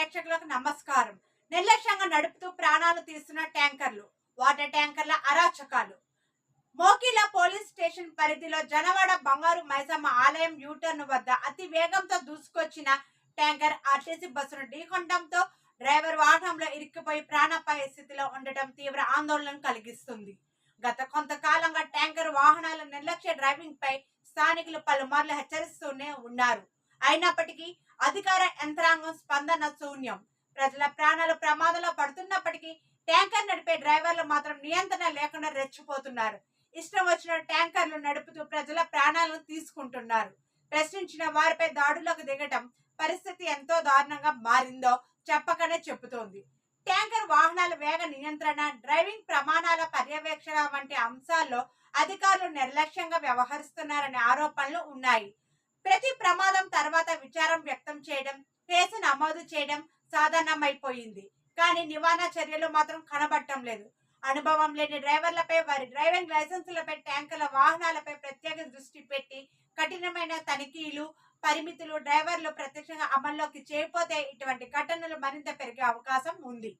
ప్రేక్షకులకు నమస్కారం. నిర్లక్ష్యంగా నడుపుతూ ప్రాణాలు తీస్తున్న ట్యాంకర్లు, వాటర్ ట్యాంకర్ల అరాచకాలు. మోకిల పోలీస్ స్టేషన్ పరిధిలో జనవాడ బంగారు మైసమ్మ ఆలయం యూటర్న్ వద్ద అతి వేగంతో దూసుకొచ్చిన ట్యాంకర్ ఆర్టీసీ బస్సును ఢీకొనడంతో డ్రైవర్ వాహనంలో ఇరుక్కుపోయి ప్రాణాపాయ స్థితిలో ఉండటం తీవ్ర ఆందోళన కలిగిస్తుంది. గత కొంతకాలంగా ట్యాంకర్ వాహనాల నిర్లక్ష్య డ్రైవింగ్ పై స్థానికులు పలుమార్లు హెచ్చరిస్తూనే ఉన్నారు. అయినప్పటికీ అధికార యంత్రాంగం స్పందన శూన్యం. ప్రజల ప్రాణాలు ప్రమాదంలో పడుతున్నప్పటికీ ట్యాంకర్ నడిపే డ్రైవర్లు మాత్రం నియంత్రణ లేకుండా రెచ్చిపోతున్నారు. ఇష్టం వచ్చిన ట్యాంకర్లు నడుపుతూ ప్రజల ప్రాణాలను తీసుకుంటున్నారు. ప్రశ్నించిన వారిపై దాడులకు దిగటం పరిస్థితి ఎంతో దారుణంగా మారిందో చెప్పకనే చెబుతోంది. ట్యాంకర్ వాహనాల వేగ నియంత్రణ, డ్రైవింగ్ ప్రమాణాల పర్యవేక్షణ వంటి అంశాల్లో అధికారులు నిర్లక్ష్యంగా వ్యవహరిస్తున్నారనే ఆరోపణలు ఉన్నాయి. ప్రతి ప్రమాదం తర్వాత విచారం వ్యక్తం చేయడం, కేసు నమోదు చేయడం సాధారణమైపోయింది. కానీ నివారణ చర్యలు మాత్రం కనబడటం లేదు. అనుభవం లేని డ్రైవర్లపై, వారి డ్రైవింగ్ లైసెన్సులపై, ట్యాంకర్ల వాహనాలపై ప్రత్యేక దృష్టి పెట్టి కఠినమైన తనిఖీలు, పరిమితులు డ్రైవర్లు ప్రత్యక్షంగా అమల్లోకి చేయకపోతే ఇటువంటి ఘటనలు మరింత పెరిగే అవకాశం ఉంది.